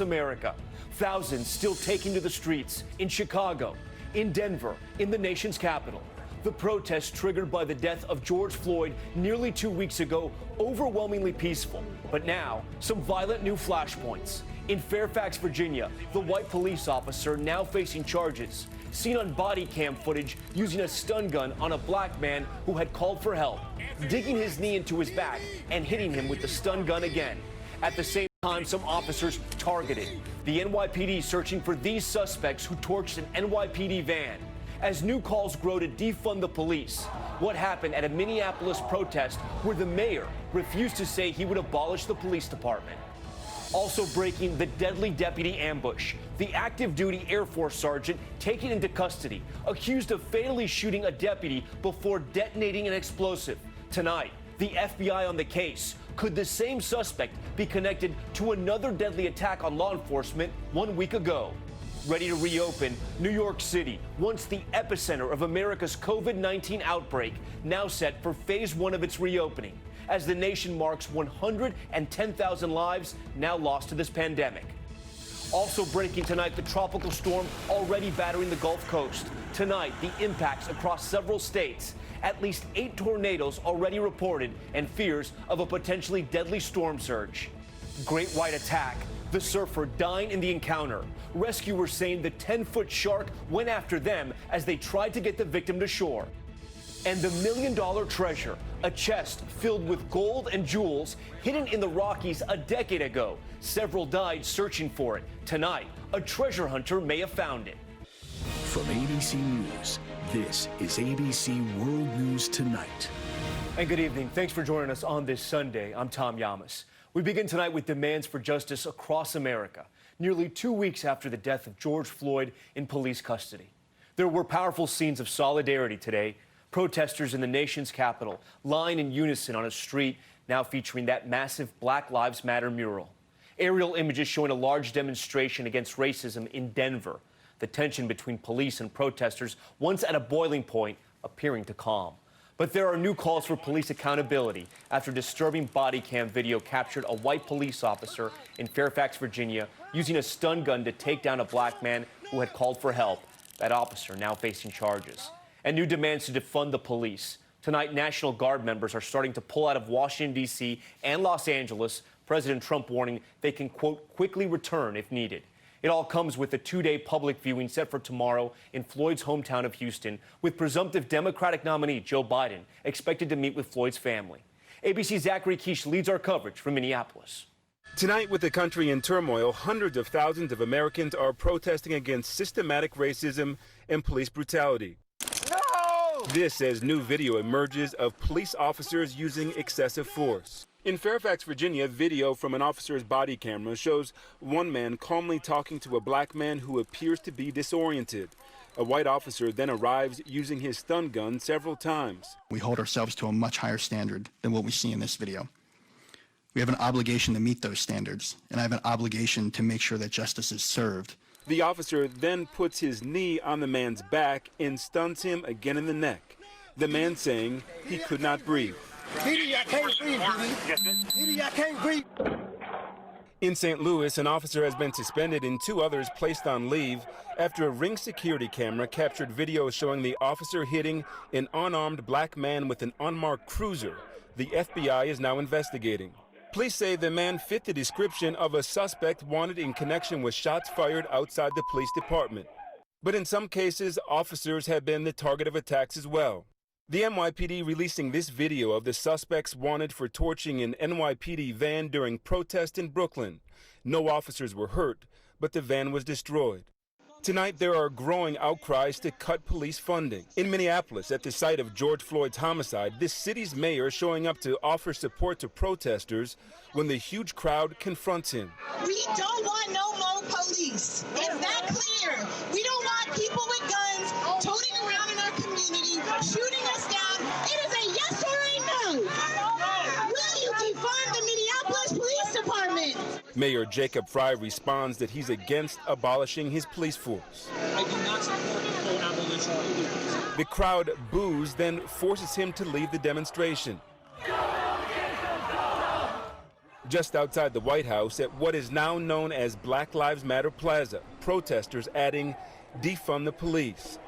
America. Thousands still taking to the streets in Chicago, in Denver, in the nation's capital. The protests triggered by the death of George Floyd nearly 2 weeks ago, overwhelmingly peaceful. But now, some violent new flashpoints. In Fairfax, Virginia, the white police officer now facing charges, seen on body cam footage using a stun gun on a black man who had called for help, digging his knee into his back and hitting him with the stun gun again. At the same time, some officers targeted. The NYPD searching for these suspects who torched an NYPD van. As new calls grow to defund the police, what happened at a Minneapolis protest where the mayor refused to say he would abolish the police department. Also breaking, the deadly deputy ambush. The active duty Air Force sergeant taken into custody, accused of fatally shooting a deputy before detonating an explosive. Tonight, the FBI on the case. Could the same suspect be connected to another deadly attack on law enforcement 1 week ago? Ready to reopen, New York City, once the epicenter of America's COVID-19 outbreak, now set for phase 1 of its reopening, as the nation marks 110,000 lives now lost to this pandemic. Also breaking tonight, the tropical storm already battering the Gulf Coast. Tonight, the impacts across several states. At least 8 tornadoes already reported and fears of a potentially deadly storm surge. Great white attack. The surfer dying in the encounter. Rescuers saying the 10-foot shark went after them as they tried to get the victim to shore. And the $1 million treasure, a chest filled with gold and jewels hidden in the Rockies a decade ago. Several died searching for it. Tonight, a treasure hunter may have found it. From ABC News, this is ABC World News Tonight. And good evening. Thanks for joining us on this Sunday. I'm Tom Yamas. We begin tonight with demands for justice across America, nearly 2 weeks after the death of George Floyd in police custody. There were powerful scenes of solidarity today. Protesters in the nation's capital lying in unison on a street now featuring that massive Black Lives Matter mural. Aerial images showing a large demonstration against racism in Denver. The tension between police and protesters, once at a boiling point, appearing to calm. But there are new calls for police accountability after disturbing body cam video captured a white police officer in Fairfax, Virginia, using a stun gun to take down a black man who had called for help. That officer now facing charges. And new demands to defund the police. Tonight, National Guard members are starting to pull out of Washington, D.C. and Los Angeles. President Trump warning they can, quote, quickly return if needed. It all comes with a 2-day public viewing set for tomorrow in Floyd's hometown of Houston, with presumptive Democratic nominee Joe Biden expected to meet with Floyd's family. ABC's Zachary Keish leads our coverage from Minneapolis. Tonight, with the country in turmoil, hundreds of thousands of Americans are protesting against systematic racism and police brutality. No! This as new video emerges of police officers using excessive force. In Fairfax, Virginia, video from an officer's body camera shows one man calmly talking to a black man who appears to be disoriented. A white officer then arrives using his stun gun several times. We hold ourselves to a much higher standard than what we see in this video. We have an obligation to meet those standards, and I have an obligation to make sure that justice is served. The officer then puts his knee on the man's back and stuns him again in the neck. The man saying he could not breathe. I can't breathe. I can't breathe. In St. Louis, an officer has been suspended and 2 others placed on leave after a Ring security camera captured video showing the officer hitting an unarmed black man with an unmarked cruiser. The FBI is now investigating. Police say the man fit the description of a suspect wanted in connection with shots fired outside the police department. But in some cases, officers have been the target of attacks as well. The NYPD releasing this video of the suspects wanted for torching an NYPD van during protest in Brooklyn. No officers were hurt, but the van was destroyed. Tonight, there are growing outcries to cut police funding. In Minneapolis, at the site of George Floyd's homicide, this city's mayor showing up to offer support to protesters when the huge crowd confronts him. We don't want no more police. It's that clear. We don't want people with guns toting around in our community, shooting us down. It is a yes or a no. Will you defund the Minneapolis Police Department? Mayor Jacob Frey responds that he's against abolishing his police force. I do not support full abolition of the police. The crowd boos, then forces him to leave the demonstration. Just outside the White House at what is now known as Black Lives Matter Plaza, protesters adding, "Defund the police."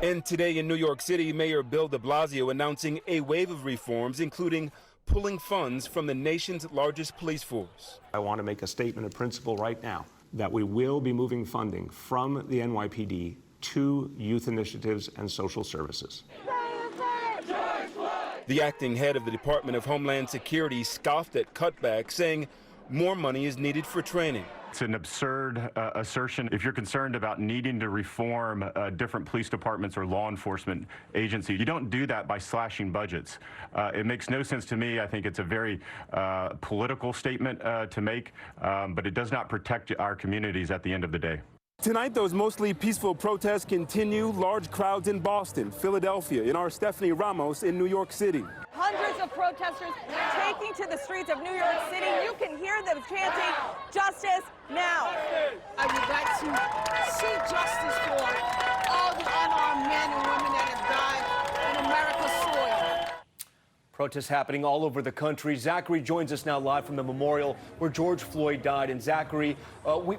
And today in New York City, Mayor Bill de Blasio announcing a wave of reforms, including pulling funds from the nation's largest police force. I want to make a statement of principle right now that we will be moving funding from the NYPD to youth initiatives and social services. The acting head of the Department of Homeland Security scoffed at cutbacks, saying more money is needed for training. It's an absurd assertion. If you're concerned about needing to reform different police departments or law enforcement agencies, you don't do that by slashing budgets. It makes no sense to me. I think it's a very political statement to make, but it does not protect our communities at the end of the day. Tonight, those mostly peaceful protests continue. Large crowds in Boston, Philadelphia, and our Stephanie Ramos in New York City. Hundreds of protesters taking to the streets of New York City. You can hear them chanting, "Justice now." I would like to see justice for all the unarmed men and women that have died in America's soil. Protests happening all over the country. Zachary joins us now live from the memorial where George Floyd died. And Zachary,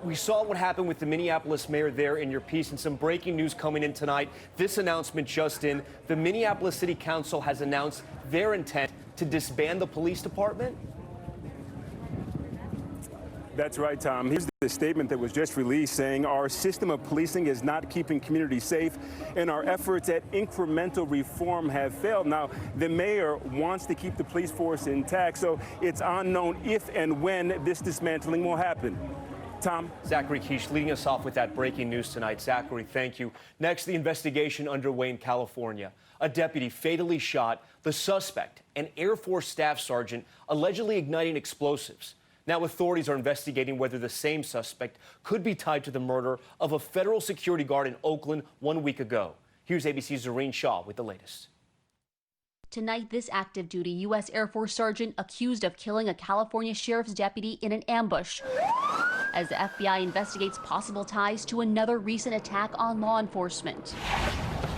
we saw what happened with the Minneapolis mayor there in your piece, and some breaking news coming in tonight. This announcement just in, the Minneapolis City Council has announced their intent to disband the police department. That's right, Tom. Here's the statement that was just released saying our system of policing is not keeping communities safe and our efforts at incremental reform have failed. Now, the mayor wants to keep the police force intact, so it's unknown if and when this dismantling will happen. Tom? Zachary Quiche leading us off with that breaking news tonight. Zachary, thank you. Next, the investigation underway in California. A deputy fatally shot the suspect, an Air Force staff sergeant, allegedly igniting explosives. Now authorities are investigating whether the same suspect could be tied to the murder of a federal security guard in Oakland 1 week ago. Here's ABC's Zareen Shaw with the latest. Tonight, this active duty U.S. Air Force sergeant accused of killing a California sheriff's deputy in an ambush as the FBI investigates possible ties to another recent attack on law enforcement.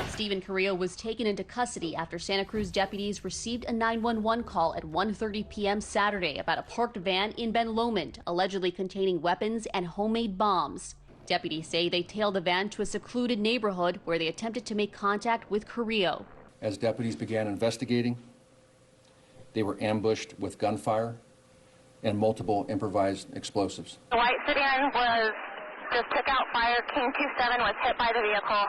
Stephen Carrillo was taken into custody after Santa Cruz deputies received a 911 call at 1:30 p.m. Saturday about a parked van in Ben Lomond, allegedly containing weapons and homemade bombs. Deputies say they tailed the van to a secluded neighborhood where they attempted to make contact with Carrillo. As deputies began investigating, they were ambushed with gunfire and multiple improvised explosives. The white sedan just took out fire. King 27 was hit by the vehicle.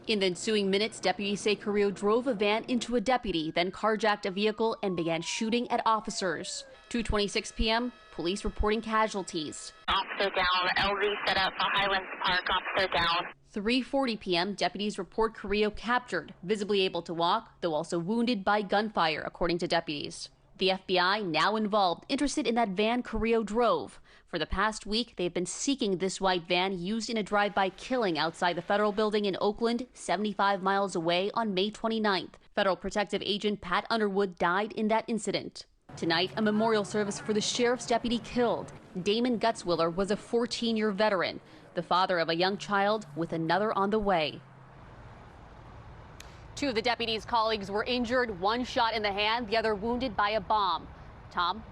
In the ensuing minutes, deputies say Carrillo drove a van into a deputy, then carjacked a vehicle and began shooting at officers. 2:26 p.m., police reporting casualties. Officer down. LZ set up for Highlands Park. Officer down. 3:40 p.m., deputies report Carrillo captured, visibly able to walk, though also wounded by gunfire, according to deputies. The FBI now involved, interested in that van Carrillo drove. For the past week, they've been seeking this white van used in a drive-by killing outside the federal building in Oakland, 75 miles away on May 29th. Federal protective agent Pat Underwood died in that incident. Tonight, a memorial service for the sheriff's deputy killed. Damon Gutzwiller was a 14-year veteran, the father of a young child with another on the way. Two of the deputy's colleagues were injured, one shot in the hand, the other wounded by a bomb. Tom?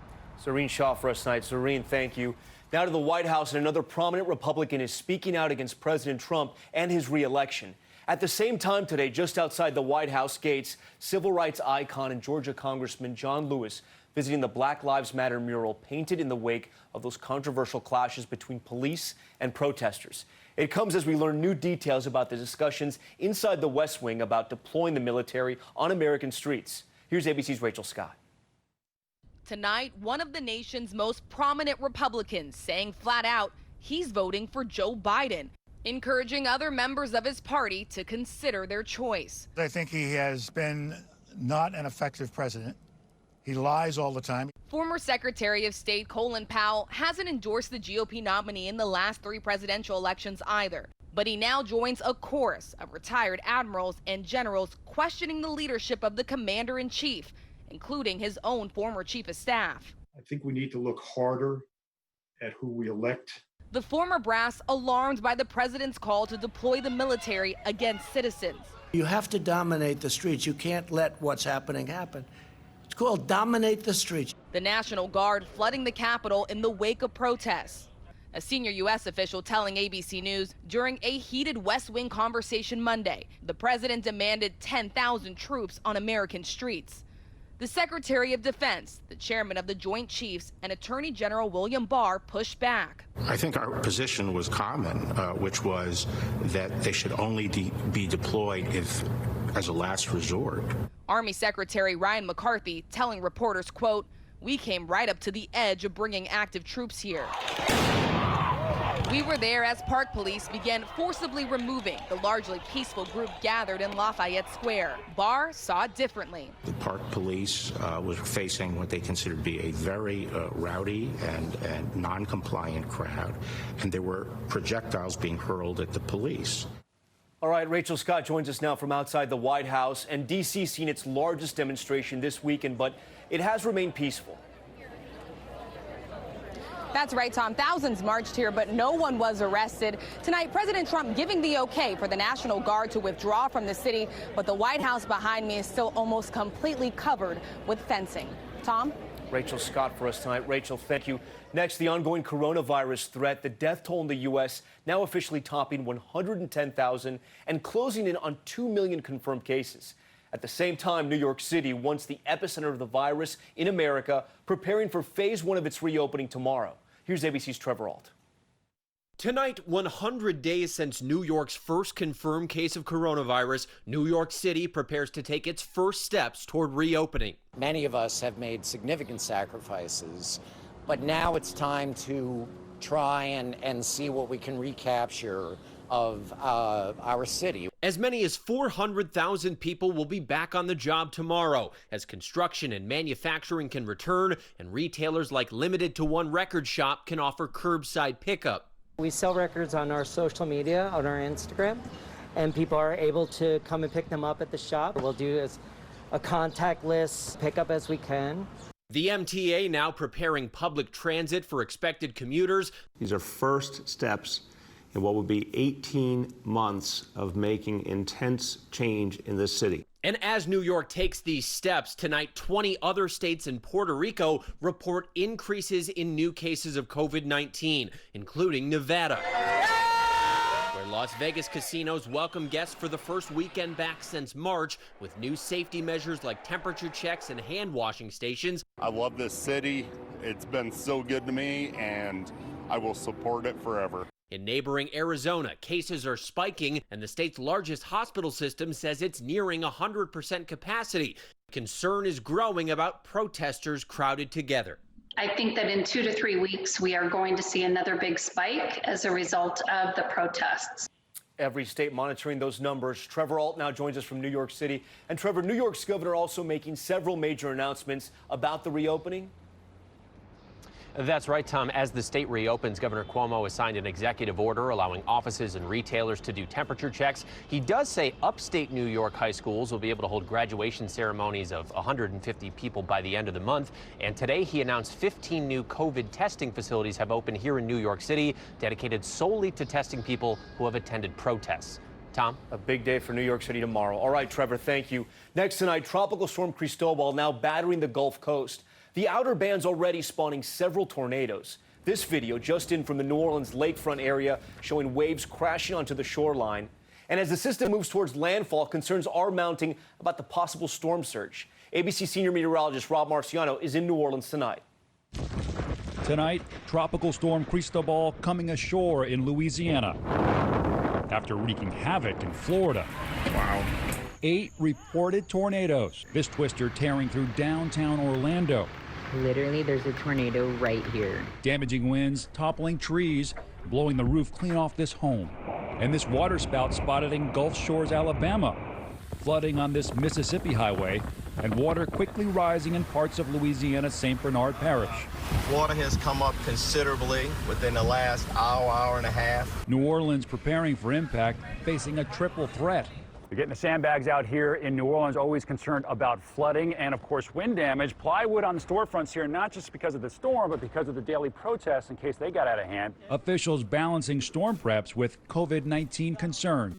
Zareen Shaw for us tonight. Zareen, thank you. Now to the White House, and another prominent Republican is speaking out against President Trump and his re-election. At the same time today, just outside the White House gates, civil rights icon and Georgia Congressman John Lewis visiting the Black Lives Matter mural painted in the wake of those controversial clashes between police and protesters. It comes as we learn new details about the discussions inside the West Wing about deploying the military on American streets. Here's ABC's Rachel Scott. Tonight, one of the nation's most prominent Republicans saying flat out he's voting for Joe Biden, encouraging other members of his party to consider their choice. I think he has been not an effective president. He lies all the time. Former Secretary of State Colin Powell hasn't endorsed the GOP nominee in the last 3 presidential elections either. But he now joins a chorus of retired admirals and generals questioning the leadership of the commander-in-chief, including his own former chief of staff. I think we need to look harder at who we elect. The former brass alarmed by the president's call to deploy the military against citizens. You have to dominate the streets. You can't let what's happening happen. It's called Dominate the Streets. The National Guard flooding the Capitol in the wake of protests. A senior U.S. official telling ABC News during a heated West Wing conversation Monday, the president demanded 10,000 troops on American streets. The Secretary of Defense, the chairman of the Joint Chiefs, and Attorney General William Barr pushed back. I think our position was common, which was that they should only be deployed if as a last resort. Army Secretary Ryan McCarthy telling reporters, quote, "We came right up to the edge of bringing active troops here. We were there as Park Police began forcibly removing the largely peaceful group gathered in Lafayette Square." Barr saw it differently. The Park Police was facing what they considered to be a very rowdy and non-compliant crowd, and there were projectiles being hurled at the police. All right, Rachel Scott joins us now from outside the White House, and D.C. seen its largest demonstration this weekend, but it has remained peaceful. That's right, Tom. Thousands marched here, but no one was arrested. Tonight, President Trump giving the okay for the National Guard to withdraw from the city, but the White House behind me is still almost completely covered with fencing. Tom? Rachel Scott for us tonight. Rachel, thank you. Next, the ongoing coronavirus threat. The death toll in the U.S. now officially topping 110,000 and closing in on 2 million confirmed cases. At the same time, New York City, once the epicenter of the virus in America, preparing for phase 1 of its reopening tomorrow. Here's ABC's Trevor Ault. Tonight, 100 days since New York's first confirmed case of coronavirus, New York City prepares to take its first steps toward reopening. Many of us have made significant sacrifices, but now it's time to try and see what we can recapture of our city. As many as 400,000 people will be back on the job tomorrow as construction and manufacturing can return and retailers like Limited to One Record Shop can offer curbside pickup. We sell records on our social media, on our Instagram, and people are able to come and pick them up at the shop. We'll do as a contactless pickup as we can. The MTA now preparing public transit for expected commuters. These are first steps in what will be 18 months of making intense change in this city. And as New York takes these steps, tonight 20 other states and Puerto Rico report increases in new cases of COVID-19, including Nevada, where Las Vegas casinos welcome guests for the first weekend back since March with new safety measures like temperature checks and hand washing stations. I love this city. It's been so good to me, and I will support it forever. In neighboring Arizona, cases are spiking, and the state's largest hospital system says it's nearing 100% capacity. Concern is growing about protesters crowded together. I think that in 2 to 3 weeks, we are going to see another big spike as a result of the protests. Every state monitoring those numbers. Trevor Ault now joins us from New York City. And Trevor, New York's governor also making several major announcements about the reopening. That's right, Tom. As the state reopens, Governor Cuomo has signed an executive order allowing offices and retailers to do temperature checks. He does say upstate New York high schools will be able to hold graduation ceremonies of 150 people by the end of the month. And today he announced 15 new COVID testing facilities have opened here in New York City, dedicated solely to testing people who have attended protests. Tom? A big day for New York City tomorrow. All right, Trevor, thank you. Next tonight, Tropical Storm Cristobal now battering the Gulf Coast. The outer band's already spawning several tornadoes. This video just in from the New Orleans lakefront area showing waves crashing onto the shoreline. And as the system moves towards landfall, concerns are mounting about the possible storm surge. ABC senior meteorologist Rob Marciano is in New Orleans tonight. Tonight, Tropical Storm Cristobal coming ashore in Louisiana after wreaking havoc in Florida. Wow. 8 reported tornadoes. This twister tearing through downtown Orlando. Literally, there's a tornado right here. Damaging winds, toppling trees, blowing the roof clean off this home. And this waterspout spotted in Gulf Shores, Alabama. Flooding on this Mississippi highway, and water quickly rising in parts of Louisiana's St. Bernard Parish. Water has come up considerably within the last hour and a half. New Orleans preparing for impact, facing a triple threat. They're getting the sandbags out here in New Orleans, always concerned about flooding and, of course, wind damage. Plywood on the storefronts here, not just because of the storm, but because of the daily protests in case they got out of hand. Officials balancing storm preps with COVID-19 concerns.